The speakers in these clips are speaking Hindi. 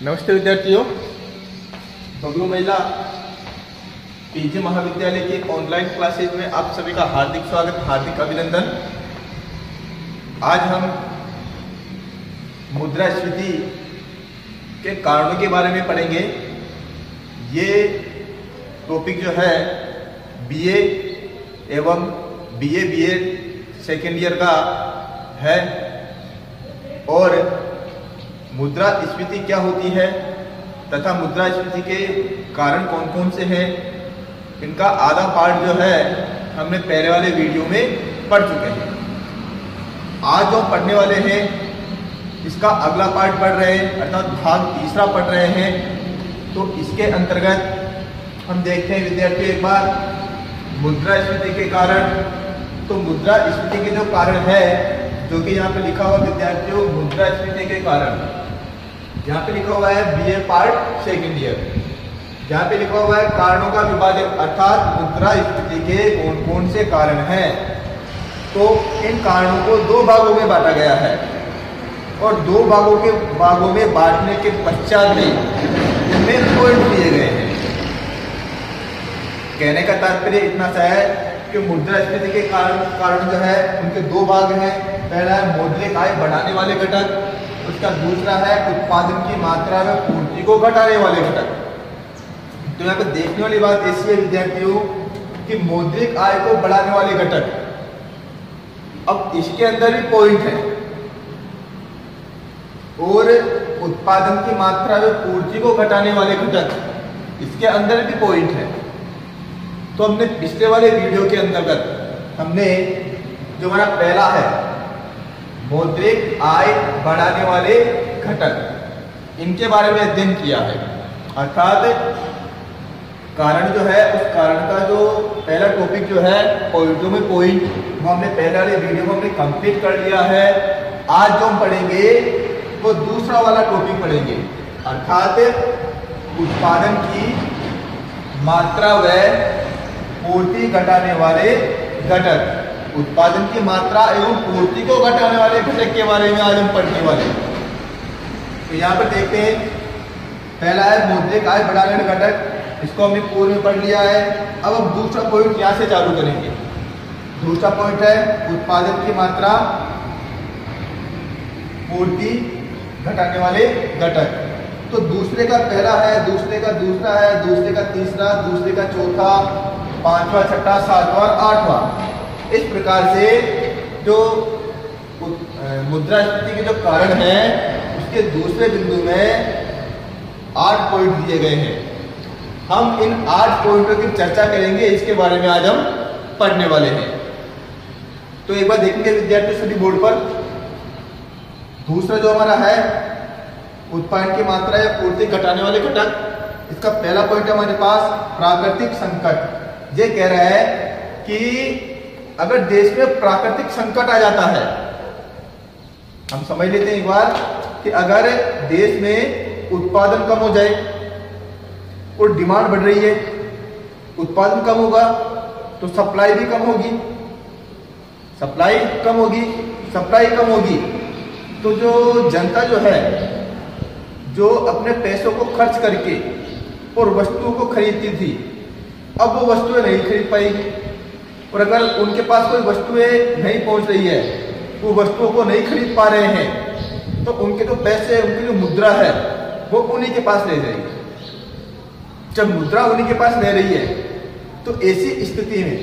नमस्ते विद्यार्थियों, बगरू महिला पीजी महाविद्यालय की ऑनलाइन क्लासेज में आप सभी का हार्दिक स्वागत, हार्दिक अभिनंदन। आज हम मुद्रास्फीति के कारणों के बारे में पढ़ेंगे। ये टॉपिक जो है बीए एवं बीएड सेकेंड ईयर का है और मुद्रास्फीति क्या होती है तथा मुद्रास्फीति के कारण कौन कौन से हैं, इनका आधा पार्ट जो है हमने पहले वाले वीडियो में पढ़ चुके हैं। आज जो पढ़ने वाले हैं इसका अगला पार्ट पढ़ रहे हैं, अर्थात भाग तीसरा पढ़ रहे हैं। तो इसके अंतर्गत हम देखते हैं विद्यार्थी एक बार मुद्रास्फीति के कारण। तो मुद्रास्फीति के जो कारण है, जो कि यहाँ पे लिखा हुआ विद्यार्थियों, मुद्रास्फीति के कारण यहाँ पे लिखा हुआ है बीए पार्ट सेकेंड ईयर। यहाँ पे लिखा हुआ है कारणों का विभाजन, अर्थात मुद्रास्फीति के कौन कौन से कारण हैं। तो इन कारणों को दो भागों में बांटा गया है और दो भागों में बांटने के पश्चात में इनमें पॉइंट दिए गए हैं। कहने का तात्पर्य इतना सा है कि मुद्रास्फीति के कारण जो है उनके दो भाग हैं। पहला है मौद्रिक आय बढ़ाने वाले घटक, उसका दूसरा है उत्पादन की मात्रा व पूर्ति को घटाने वाले घटक। तो यहाँ पे देखने वाली बात ऐसी है विद्यार्थियों कि मौद्रिक आय को बढ़ाने वाले घटक, अब इसके अंदर भी पॉइंट है और उत्पादन की मात्रा व पूर्ति को घटाने वाले घटक, इसके अंदर भी पॉइंट है। तो हमने पिछले वाले वीडियो के अंतर्गत हमने जो हमारा पहला है मौद्रिक आय बढ़ाने वाले घटक, इनके बारे में अध्ययन किया है। अर्थात कारण जो है, उस कारण का जो पहला टॉपिक जो है पॉइंटों में पॉइंट, वो हमने पहले वाले वीडियो में हमने कंप्लीट कर लिया है। आज जो हम पढ़ेंगे वो दूसरा वाला टॉपिक पढ़ेंगे, अर्थात उत्पादन की मात्रा व पूर्ति घटाने वाले घटक। उत्पादन की मात्रा एवं पूर्ति को घटाने वाले घटक के बारे में आज हम पढ़ने वाले हैं। तो यहाँ पर देखते हैं, पहला है मौद्रिक आय बढ़ाने वाले घटक, इसको हमने पूर्व में पढ़ लिया है। अब हम दूसरा पॉइंट यहाँ से चालू करेंगे। दूसरा पॉइंट है उत्पादन की मात्रा पूर्ति घटाने वाले घटक। तो दूसरे का पहला है, दूसरे का दूसरा है, दूसरे का तीसरा, दूसरे का चौथा, पांचवा, छठा, सातवां और आठवां। इस प्रकार से जो मुद्रास्फीति के जो कारण है उसके दूसरे बिंदु में 8 पॉइंट दिए गए हैं। हम इन 8 पॉइंटों की चर्चा करेंगे, इसके बारे में आज हम पढ़ने वाले हैं। तो एक बार देखेंगे विद्यार्थी सभी बोर्ड पर। दूसरा जो हमारा है उत्पादन की मात्रा या पूर्ति घटाने वाले घटक, इसका पहला पॉइंट है हमारे पास प्राकृतिक संकट। ये कह रहा है कि अगर देश में प्राकृतिक संकट आ जाता है, हम समझ लेते हैं एक बार कि अगर देश में उत्पादन कम हो जाए और डिमांड बढ़ रही है, उत्पादन कम होगा तो सप्लाई भी कम होगी, सप्लाई कम होगी, सप्लाई कम होगी तो जो जनता जो है, जो अपने पैसों को खर्च करके और वस्तुओं को खरीदती थी, अब वो वस्तुएं नहीं खरीद पाएगी। और अगर उनके पास कोई वस्तुएं नहीं पहुंच रही है, वो वस्तुओं को नहीं खरीद पा रहे हैं, तो उनके जो पैसे, उनकी जो मुद्रा है वो उन्हीं के पास रह जाएगी। जब मुद्रा उन्हीं के पास रह रही है तो ऐसी स्थिति में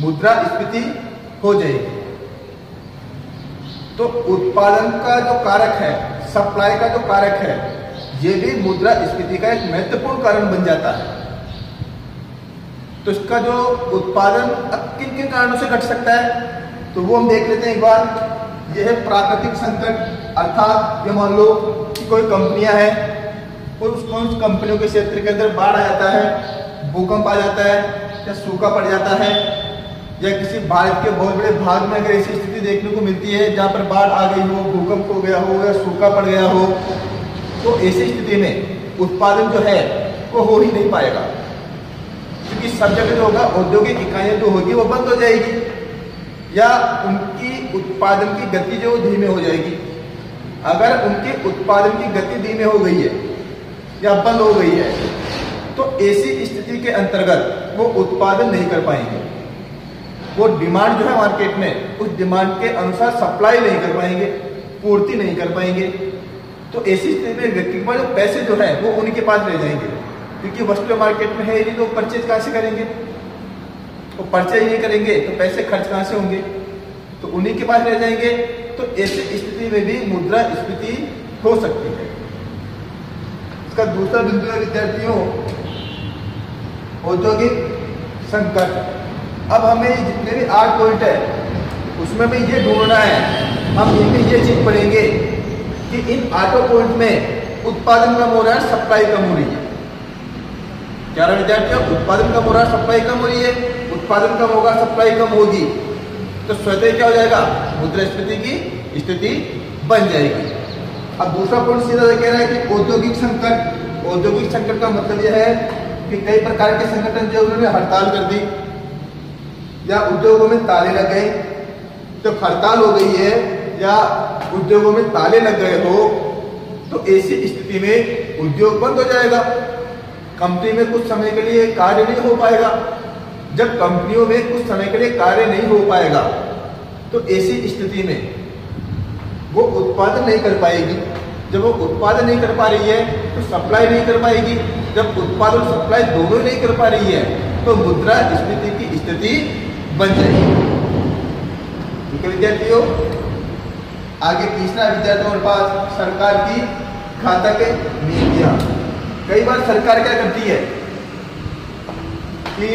मुद्रास्फीति हो जाएगी। तो उत्पादन का जो कारक है, सप्लाई का जो कारक है, ये भी मुद्रास्फीति का एक महत्वपूर्ण कारण बन जाता है। तो इसका जो उत्पादन किन किन कारणों से घट सकता है, तो वो हम देख लेते हैं एक बार। यह है प्राकृतिक संकट, अर्थात ये मान लो कि कोई कंपनियां हैं और उस कंपनियों के क्षेत्र के अंदर बाढ़ आ जाता है, भूकंप आ जाता है या सूखा पड़ जाता है, या किसी भारत के बहुत बड़े भाग में अगर ऐसी स्थिति देखने को मिलती है जहाँ पर बाढ़ आ गई हो, भूकंप हो गया हो या सूखा पड़ गया हो, तो ऐसी स्थिति में उत्पादन जो है वो हो ही नहीं पाएगा, क्योंकि सब जगह जो होगा औद्योगिक इकाइयां जो होगी वो बंद हो जाएगी या उनकी उत्पादन की गति जो धीमी हो जाएगी। अगर उनके उत्पादन की गति धीमे हो गई है या बंद हो गई है तो ऐसी स्थिति के अंतर्गत वो उत्पादन नहीं कर पाएंगे। वो डिमांड जो है मार्केट में, उस डिमांड के अनुसार सप्लाई नहीं कर पाएंगे, पूर्ति नहीं कर पाएंगे। तो ऐसी स्थिति में व्यक्ति के पास जो पैसे जो है वो उन्हीं के पास रह जाएंगे, क्योंकि वस्तु मार्केट में है ही नहीं तो परचेज कहाँ से करेंगे। वो परचेज नहीं करेंगे तो पैसे खर्च कहाँ से होंगे, तो उन्हीं के पास रह जाएंगे। तो ऐसी स्थिति में भी मुद्रास्फीति हो सकती है। इसका दूसरा बिंदु है विद्यार्थियों औद्योगिक संकट। अब हमें जितने भी 8 पॉइंट है उसमें भी ये ढूंढना है, हम इनमें ये चीज पढ़ेंगे कि इन 8 पॉइंट में उत्पादन कम हो रहा है, सप्लाई कम हो रही है। क्या रहा विद्यार्थियों, उत्पादन कम हो रहा है, सप्लाई कम हो रही है। उत्पादन कम होगा, सप्लाई कम होगी तो स्वतः क्या हो जाएगा, मुद्रास्फीति की स्थिति बन जाएगी। अब दूसरा पॉइंट सीधा कह रहा है कि औद्योगिक संकट। औद्योगिक संकट का मतलब यह है कि कई प्रकार के संगठन जो उन्होंने हड़ताल कर दी या उद्योगों में ताले लग गए। जब हड़ताल हो गई है या उद्योगों में ताले लग गए हो तो ऐसी स्थिति में उद्योग बंद हो जाएगा, कंपनी में कुछ समय के लिए कार्य नहीं हो पाएगा। जब कंपनियों में कुछ समय के लिए कार्य नहीं हो पाएगा तो ऐसी स्थिति में वो उत्पादन नहीं कर पाएगी। जब वो उत्पादन नहीं कर पा रही है तो सप्लाई नहीं कर पाएगी। जब उत्पादन और सप्लाई दोनों ही नहीं कर पा रही है तो मुद्रास्फीति की स्थिति बन जाएगी। ठीक है विद्यार्थियों, आगे तीसरा विद्यार्थियों के पास सरकार की घातक नीतियां। कई बार सरकार क्या करती है कि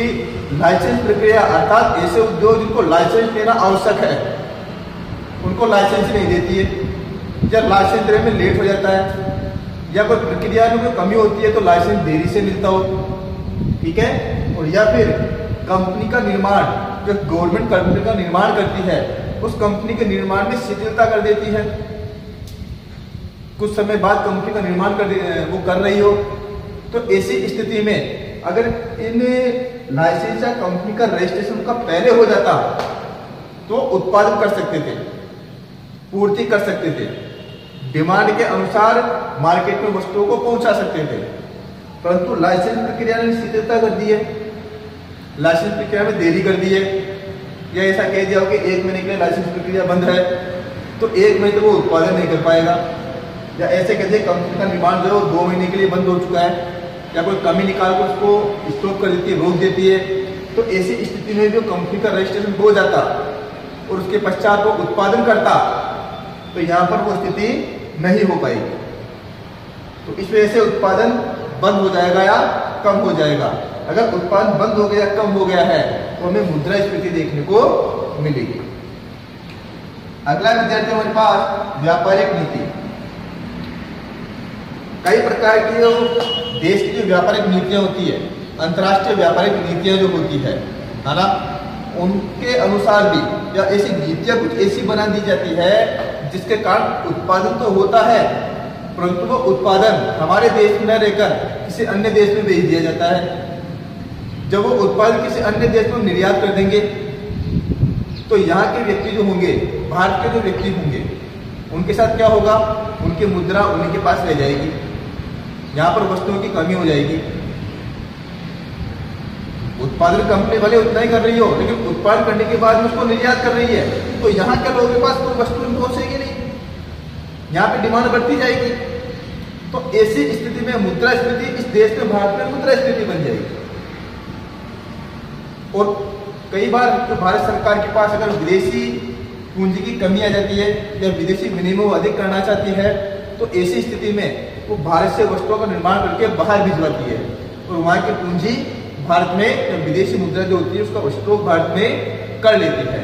लाइसेंस प्रक्रिया अर्थात ऐसे उद्योग जिनको लाइसेंस लेना आवश्यक है उनको लाइसेंस नहीं देती है, या लाइसेंस देने में लेट हो जाता है, या कोई प्रक्रिया में कोई कमी होती है तो लाइसेंस देरी से मिलता हो। ठीक है, और या फिर कंपनी का निर्माण, जो गवर्नमेंट कंपनी का निर्माण करती है उस कंपनी के निर्माण में शिथिलता कर देती है। कुछ समय बाद कंपनी का निर्माण वो कर रही हो तो ऐसी स्थिति में अगर इन लाइसेंस या कंपनी का रजिस्ट्रेशन का पहले हो जाता तो उत्पादन कर सकते थे, पूर्ति कर सकते थे, डिमांड के अनुसार मार्केट में वस्तुओं को पहुंचा सकते थे। परंतु लाइसेंस प्रक्रिया ने शिथिलता कर दी है, लाइसेंस प्रक्रिया में देरी कर दी है, या ऐसा कह दिया हो कि 1 महीने के लिए लाइसेंस प्रक्रिया बंद है तो 1 महीने तक वो उत्पादन नहीं कर पाएगा, या ऐसे कह दिए कंपनी का निर्माण जो है वो 2 महीने के लिए बंद हो चुका है, या कोई कमी निकाल कर उसको स्टॉप कर देती है, रोक देती है। तो ऐसी स्थिति में जो कंपनी का रजिस्ट्रेशन हो जाता और उसके पश्चात वो उत्पादन करता तो यहाँ पर वो स्थिति नहीं हो पाएगी। तो इस वजह से उत्पादन बंद हो जाएगा या कम हो जाएगा। अगर उत्पादन बंद हो गया, कम हो गया है तो हमें मुद्रास्फीति देखने को मिलेगी। अगला विद्यार्थी हमारे पास व्यापारिक नीति। कई प्रकार की जो देश की जो व्यापारिक नीतियां होती है, अंतर्राष्ट्रीय व्यापारिक नीतियां जो होती है ना, उनके अनुसार भी या ऐसी नीतियां कुछ ऐसी बना दी जाती है जिसके कारण उत्पादन तो होता है परंतु वो उत्पादन हमारे देश में न रहकर किसी अन्य देश में भेज दिया जाता है। जब वो उत्पादन किसी अन्य देश में निर्यात कर देंगे तो यहाँ के व्यक्ति जो होंगे, भारत के जो व्यक्ति होंगे, उनके साथ क्या होगा, उनकी मुद्रा उन्हीं के पास रह जाएगी, यहाँ पर वस्तुओं की कमी हो जाएगी। उत्पादन कंपनी भले उतना ही कर रही हो लेकिन उत्पादन करने के बाद में उसको निर्यात कर रही है तो यहाँ के लोगों के पास कोई वस्तु पहुंचेगी नहीं, यहाँ पे डिमांड बढ़ती जाएगी। तो ऐसी स्थिति में मुद्रास्फीति इस देश में, भारत में मुद्रास्फीति बन जाएगी। और कई बार तो भारत सरकार के पास अगर विदेशी पूंजी की कमी आ जाती है या विदेशी विनिमय अधिक करना चाहती है तो ऐसी स्थिति में वो भारत से वस्तुओं का निर्माण करके बाहर भिजवाती है और वहाँ की पूंजी भारत में या विदेशी मुद्रा जो होती है उसका स्टॉक भारत में कर लेती है।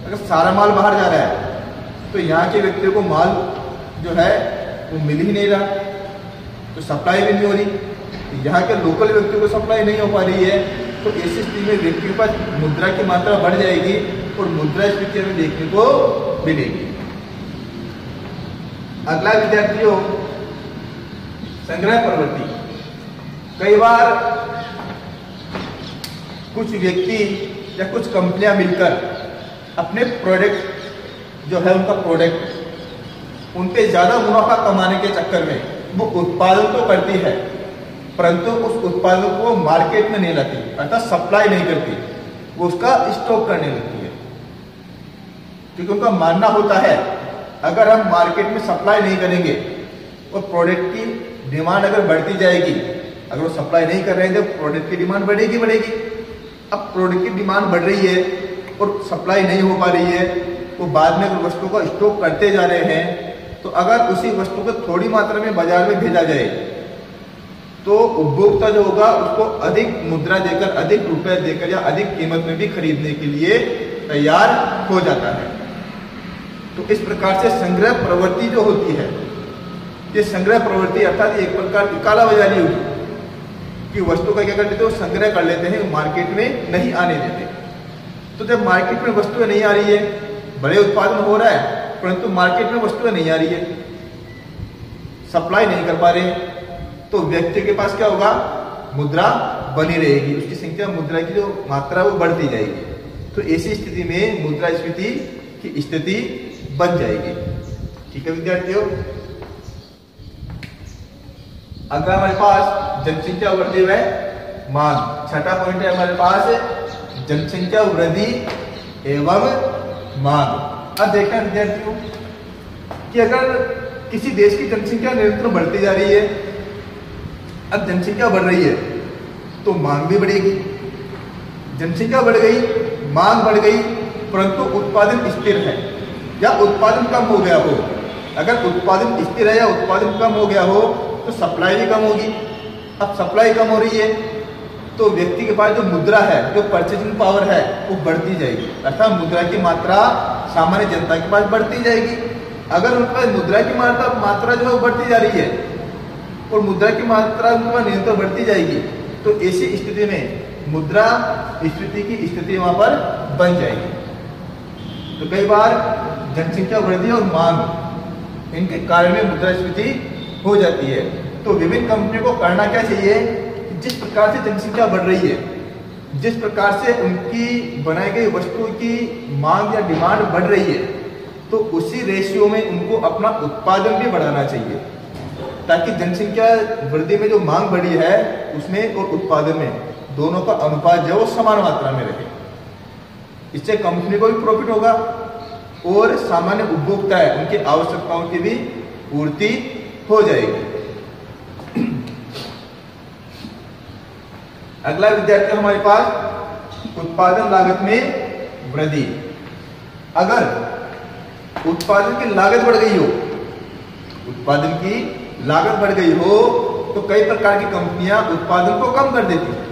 अगर सारा माल बाहर जा रहा है तो यहाँ के व्यक्तियों को माल जो है वो मिल ही नहीं रहा, तो सप्लाई भी नहीं हो रही, यहाँ के लोकल व्यक्तियों को सप्लाई नहीं हो पा रही है। तो ऐसी स्थिति में व्यक्ति के पास मुद्रा की मात्रा बढ़ जाएगी और मुद्रास्फीति हमें देखने को मिलेगी। अगला विद्यार्थियों संग्रह प्रवृत्ति। कई बार कुछ व्यक्ति या कुछ कंपनियां मिलकर अपने प्रोडक्ट जो है उनका प्रोडक्ट उन पे ज्यादा मुनाफा कमाने के चक्कर में वो उत्पादन तो करती है, परंतु उस उत्पादन को मार्केट में नहीं लाती, अर्थात सप्लाई नहीं करती, वो उसका स्टॉक करने लगती है। क्योंकि उनका मानना होता है अगर हम मार्केट में सप्लाई नहीं करेंगे और प्रोडक्ट की डिमांड अगर बढ़ती जाएगी, अगर वो सप्लाई नहीं कर रहे हैं तो प्रोडक्ट की डिमांड बढ़ेगी। अब प्रोडक्ट की डिमांड बढ़ रही है और सप्लाई नहीं हो पा रही है, तो बाद में अगर वस्तु का स्टॉक करते जा रहे हैं, तो अगर उसी वस्तु को थोड़ी मात्रा में बाजार में भेजा जाए तो उपभोक्ता जो होगा उसको अधिक मुद्रा देकर, अधिक रुपए देकर या अधिक कीमत में भी खरीदने के लिए तैयार हो जाता है। तो इस प्रकार से संग्रह प्रवृत्ति जो होती है, ये संग्रह प्रवृत्ति अर्थात एक प्रकार की काला बाजारी होगी कि वस्तु का क्या कर लेते हैं, संग्रह कर लेते हैं, मार्केट में नहीं आने देते। तो जब मार्केट में वस्तुएं नहीं आ रही है, बड़े उत्पादन हो रहा है परंतु मार्केट में वस्तुएं नहीं आ रही है, सप्लाई नहीं कर पा रहे, तो व्यक्ति के पास क्या होगा, मुद्रा बनी रहेगी, उसकी संख्या, मुद्रा की जो मात्रा वो बढ़ती जाएगी। तो ऐसी स्थिति में मुद्रास्फीति की स्थिति बन जाएगी। ठीक है विद्यार्थियों, अगर हमारे पास जनसंख्या वृद्धि व मांग, छठा पॉइंट है हमारे पास जनसंख्या वृद्धि एवं मांग। अब देखना विद्यार्थियों कि अगर किसी देश की जनसंख्या निरंतर बढ़ती जा रही है, अब जनसंख्या बढ़ रही है तो मांग भी बढ़ेगी, जनसंख्या बढ़ गई, मांग बढ़ गई, परंतु उत्पादन स्थिर है या उत्पादन कम हो गया हो। अगर उत्पादन स्थिर है या उत्पादन कम हो गया हो तो सप्लाई भी कम होगी। अब सप्लाई कम हो रही है तो व्यक्ति के पास जो मुद्रा है, जो परचेजिंग पावर है, वो बढ़ती जाएगी, अर्थात मुद्रा की मात्रा सामान्य जनता के पास बढ़ती जाएगी। अगर उनके पास मुद्रा की मात्रा जो है बढ़ती जा रही है और मुद्रा की मात्रा उनके पास निरंतर बढ़ती जाएगी, तो ऐसी स्थिति में मुद्रा स्फीति की स्थिति वहां पर बन जाएगी। तो कई बार जनसंख्या वृद्धि और मांग, इनके कारण में मुद्रास्फीति हो जाती है। तो विभिन्न कंपनियों को करना क्या चाहिए, जिस प्रकार से जनसंख्या बढ़ रही है, जिस प्रकार से उनकी बनाई गई वस्तु की मांग या डिमांड बढ़ रही है, तो उसी रेशियो में उनको अपना उत्पादन भी बढ़ाना चाहिए, ताकि जनसंख्या वृद्धि में जो मांग बढ़ी है उसमें और उत्पादन में दोनों का अनुपात जो समान मात्रा में रहे। इससे कंपनी को भी प्रॉफिट होगा और सामान्य उपभोक्ता है उनकी आवश्यकताओं की भी पूर्ति हो जाएगी। अगला विद्यार्थी हमारे पास उत्पादन लागत में वृद्धि। अगर उत्पादन की लागत बढ़ गई हो, उत्पादन की लागत बढ़ गई हो तो कई प्रकार की कंपनियां उत्पादन को कम कर देती हैं।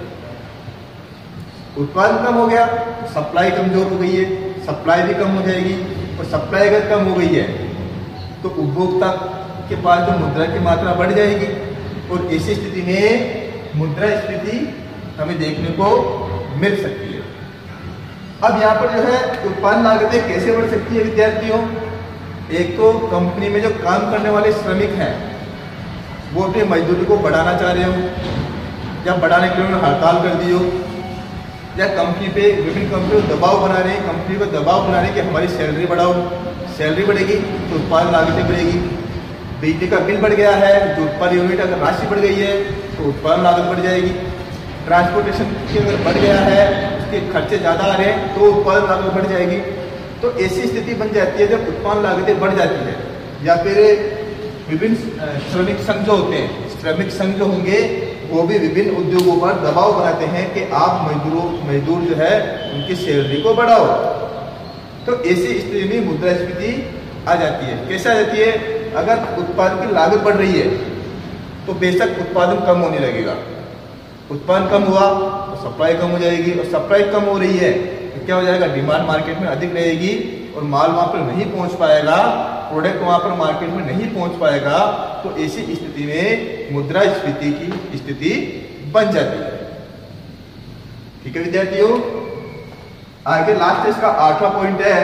उत्पादन कम हो गया, सप्लाई कमजोर हो गई है, सप्लाई भी कम हो जाएगी, और सप्लाई अगर कम हो गई है तो उपभोक्ता के पास जो मुद्रा की मात्रा बढ़ जाएगी, और ऐसी स्थिति में मुद्रास्फीति हमें देखने को मिल सकती है। अब यहाँ पर जो है उत्पादन लागतें कैसे बढ़ सकती है विद्यार्थियों, एक तो कंपनी में जो काम करने वाले श्रमिक हैं वो अपनी मजदूरी को बढ़ाना चाह रहे हो या बढ़ाने के लिए उन्होंने हड़ताल कर दी हो, या कंपनी पे विभिन्न कंपनी दबाव बना रहे हैं, कंपनी को दबाव बना रहे हैं कि हमारी सैलरी बढ़ाओ, सैलरी बढ़ेगी तो उत्पादन लागतें बढ़ेगी। बिजली का बिल बढ़ गया है तो उत्पादन यूनिट अगर राशि बढ़ गई है तो उत्पादन लागत बढ़ जाएगी। ट्रांसपोर्टेशन की अगर बढ़ गया है, उसके खर्चे ज़्यादा आ रहे हैं तो उत्पादन लागत बढ़ जाएगी। तो ऐसी स्थिति बन जाती है जब उत्पादन लागतें बढ़ जाती है। या फिर विभिन्न श्रमिक संघ जो होते हैं, श्रमिक संघ जो होंगे वो भी विभिन्न उद्योगों पर दबाव बनाते हैं कि आप मजदूर जो है उनकी सैलरी को बढ़ाओ। तो ऐसी स्थिति में मुद्रास्फीति आ जाती है। कैसे आ जाती है, अगर उत्पादन की लागत बढ़ रही है तो बेशक उत्पादन कम होने लगेगा, उत्पादन कम हुआ तो सप्लाई कम हो जाएगी, और सप्लाई कम हो रही है तो क्या हो जाएगा, डिमांड मार्केट में अधिक रहेगी और माल वहां पर नहीं पहुंच पाएगा, प्रोडक्ट वहां पर मार्केट में नहीं पहुंच पाएगा। तो ऐसी स्थिति में मुद्रास्फीति की स्थिति बन जाती है। ठीक है विद्यार्थियों, आगे लास्ट इसका 8वां पॉइंट है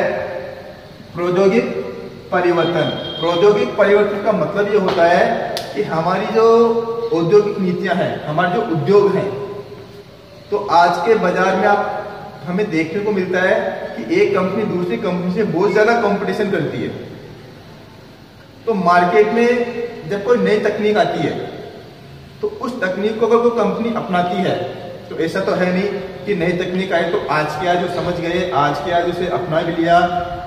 प्रौद्योगिक परिवर्तन। प्रौद्योगिक परिवर्तन का मतलब ये होता है कि हमारी जो औद्योगिक नीतियां हैं, हमारे जो उद्योग हैं, तो आज के बाजार में आप हमें देखने को मिलता है कि एक कंपनी दूसरी कंपनी से बहुत ज्यादा कंपटीशन करती है। तो मार्केट में जब कोई नई तकनीक आती है तो उस तकनीक को अगर कोई कंपनी अपनाती है, तो ऐसा तो है नहीं कि नई तकनीक आई तो आज के आज जो समझ गए, आज के आज उसे अपना भी लिया,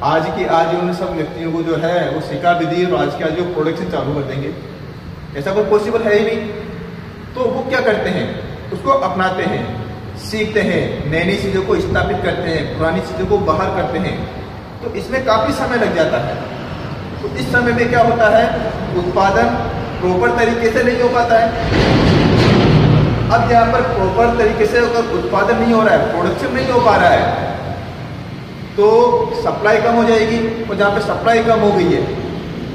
आज के आज उन सब व्यक्तियों को जो है वो सिखा भी दी और आज के आज जो प्रोडक्शन चालू कर देंगे, ऐसा कोई पॉसिबल है ही नहीं। तो वो क्या करते हैं, उसको अपनाते हैं, सीखते हैं, नई नई चीज़ों को स्थापित करते हैं, पुरानी चीज़ों को बाहर करते हैं। तो इसमें काफ़ी समय लग जाता है। तो इस समय में क्या होता है, उत्पादन प्रॉपर तरीके से नहीं हो पाता है। अब यहाँ पर प्रॉपर तरीके से अगर उत्पादन नहीं हो रहा है, प्रोडक्शन नहीं हो पा रहा है, तो सप्लाई कम हो जाएगी, और जहाँ पे सप्लाई कम हो गई है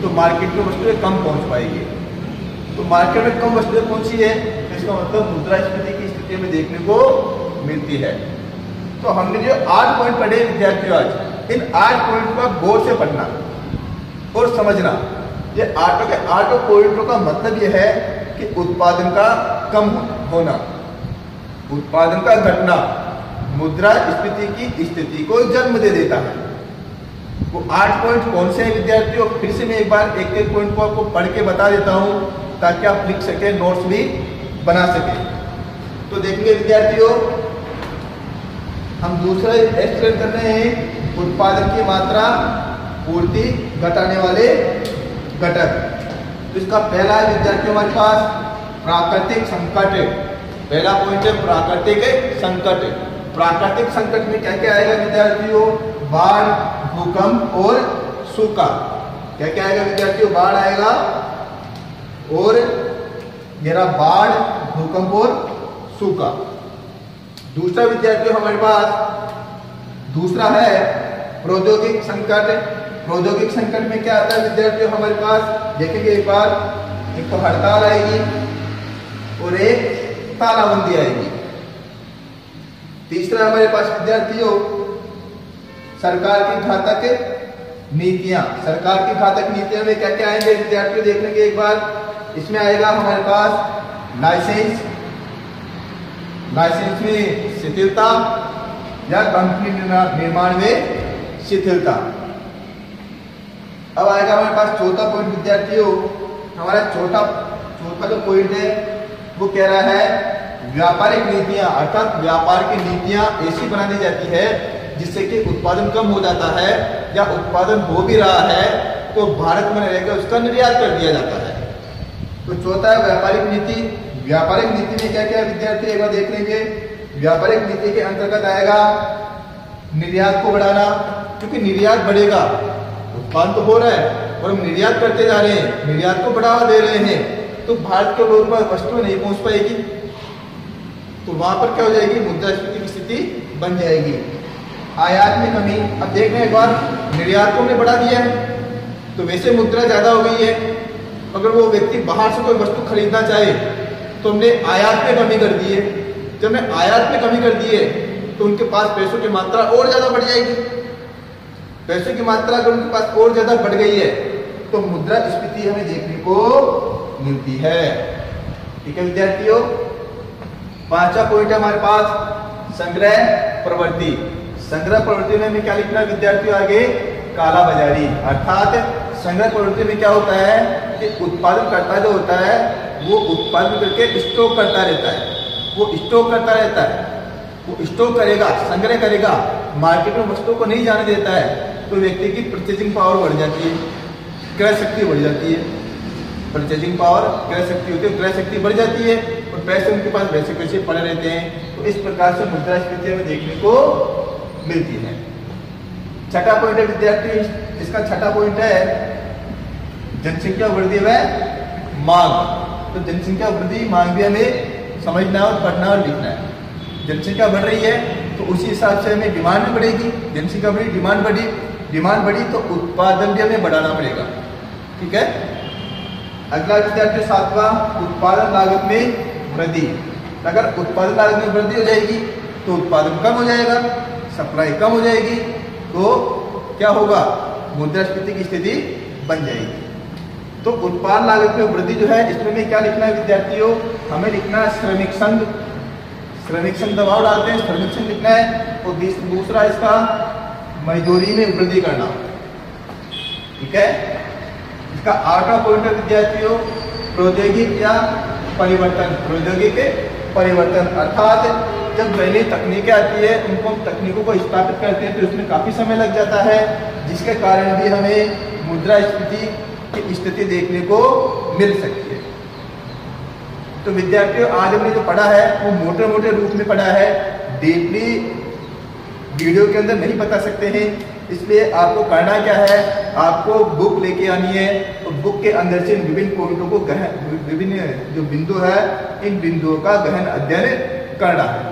तो मार्केट में वस्तुएं कम पहुँच पाएगी। तो मार्केट में कम वस्तुएं पहुँची है तो इसका मतलब मुद्रास्फीति की स्थिति में देखने को मिलती है। तो हमने जो 8 पॉइंट पढ़े विद्यार्थियों आज, इन 8 पॉइंट का गौर से पढ़ना और समझना। ये 8 पॉइंटों का मतलब यह है कि उत्पादन का कम होना, उत्पादन का घटना मुद्रास्फीति की स्थिति को जन्म दे देता है। वो 8 पॉइंट कौन से हैं विद्यार्थियों, फिर से मैं एक बार एक एक पॉइंट को आपको पढ़ के बता देता हूं ताकि आप लिख सके, नोट्स भी बना सके। तो देखिए विद्यार्थियों, हम दूसरा एक्सप्लेन कर रहे हैं उत्पादन की मात्रा पूर्ति घटाने वाले घटक। तो इसका पहला है विद्यार्थियों हमारे पास प्राकृतिक संकट। पहला पॉइंट है प्राकृतिक संकट। प्राकृतिक संकट में क्या क्या आएगा विद्यार्थियों, बाढ़, भूकंप और सूखा। क्या क्या आएगा विद्यार्थियों, बाढ़ आएगा और मेरा बाढ़, भूकंप और सूखा। दूसरा विद्यार्थियों हमारे पास दूसरा है प्रौद्योगिक संकट। प्रौद्योगिक संकट में क्या आता है विद्यार्थियों हमारे पास, देखेंगे एक बार, एक तो हड़ताल आएगी और एक तालाबंदी आएगी। तीसरा हमारे पास विद्यार्थियों सरकार की घातक नीतियां। सरकार की घातक नीतियां में क्या क्या आएंगे विद्यार्थियों, देख लेंगे एक बार। इसमें आएगा हमारे पास लाइसेंस, लाइसेंस में शिथिलता या कंपनी निर्माण में शिथिलता। अब आएगा हमारे पास चौथा पॉइंट विद्यार्थियों, हमारा चौथा जो पॉइंट है वो कह रहा है व्यापारिक नीतियां, अर्थात व्यापार की नीतियां ऐसी बना दी जाती है जिससे कि उत्पादन कम हो जाता है या उत्पादन हो भी रहा है तो भारत में रहकर उसका निर्यात कर दिया जाता है। तो चौथा है व्यापारिक नीति। व्यापारिक नीति में क्या क्या विद्यार्थी एक बार देख लेंगे। व्यापारिक नीति के अंतर्गत आएगा निर्यात को बढ़ाना, क्योंकि निर्यात बढ़ेगा, उत्पादन तो हो रहा है और हम निर्यात करते जा रहे हैं, निर्यात को बढ़ावा दे रहे हैं, तो भारत के लोगों पर वस्तुएं नहीं पहुंच पाएगी, तो वहां पर क्या हो जाएगी, मुद्रास्फीति की स्थिति बन जाएगी। आयात में कमी, अब देख रहे हैं एक बार, निर्यात को हमने बढ़ा दिया है तो वैसे मुद्रा ज्यादा हो गई है। अगर वो व्यक्ति बाहर से कोई वस्तु खरीदना चाहे तो हमने आयात में कमी कर दी है। जब हमने आयात में कमी कर दी है तो उनके पास पैसों की मात्रा और ज्यादा बढ़ जाएगी। पैसों की मात्रा अगर उनके पास और ज्यादा बढ़ गई है तो मुद्रास्फीति हमें देखने को मिलती है। ठीक है विद्यार्थियों, पांचवा पॉइंट है हमारे पास संग्रह प्रवृत्ति। संग्रह प्रवृत्ति में हमें क्या लिखना है विद्यार्थियों आगे, काला बाजारी। अर्थात संग्रह प्रवृत्ति में क्या होता है कि उत्पादन करता जो होता है वो उत्पादन करके स्टॉक करता रहता है, वो स्टॉक करता रहता है, वो स्टॉक करेगा, संग्रह करेगा, मार्केट में वस्तुओं को नहीं जाने देता है, तो व्यक्ति की परचेजिंग पावर बढ़ जाती है, क्रय शक्ति बढ़ जाती है। परचेजिंग पावर, क्रय शक्ति होती है, क्रय शक्ति बढ़ जाती है और पैसे उनके पास वैसे पैसे पड़े रहते हैं। तो इस प्रकार से मुद्रास्फीति हमें देखने को मिलती है। छठा पॉइंट है विद्यार्थी, इसका छठा पॉइंट है जनसंख्या वृद्धि व मांग। तो जनसंख्या वृद्धि मांग भी हमें समझना और पढ़ना और लिखना है। जनसंख्या बढ़ रही है तो उसी हिसाब से हमें डिमांड भी बढ़ेगी। जनसंख्या बढ़ी, डिमांड बढ़ी तो उत्पादन भी हमें बढ़ाना पड़ेगा। ठीक है, अगला विद्यार्थी सातवां, उत्पादन लागत में वृद्धि। अगर उत्पादन लागत में वृद्धि हो जाएगी तो उत्पादन कम हो जाएगा, सप्लाई कम हो जाएगी, तो क्या होगा, मुद्रास्फीति की स्थिति बन जाएगी। तो उत्पादन लागत में वृद्धि जो है इसमें क्या लिखना है विद्यार्थियों, हमें लिखना है श्रमिक संघ। श्रमिक संघ दबाव डालते हैं, श्रमिक संघ लिखना है। और दूसरा इसका मजदूरी में वृद्धि करना। ठीक है, इसका आठवां पॉइंट है विद्यार्थियों, प्रौद्योगिक या परिवर्तन। प्रौद्योगिक परिवर्तन अर्थात जब नई नई तकनीकें आती है उनको हम तकनीकों को स्थापित करते हैं तो उसमें काफी समय लग जाता है, जिसके कारण भी हमें मुद्रास्फीति की स्थिति देखने को मिल सकती है। तो विद्यार्थियों आज हमने जो पढ़ा है वो मोटे मोटे रूप में पढ़ा है, डीपली वीडियो के अंदर नहीं बता सकते हैं। इसलिए आपको करना क्या है, आपको बुक लेके आनी है, तो बुक के अंदर से विभिन्न पॉइंटों को विभिन्न जो बिंदु है इन बिंदुओं का गहन अध्ययन करना है।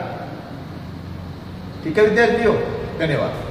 ठीक है विद्यार्थियों, धन्यवाद।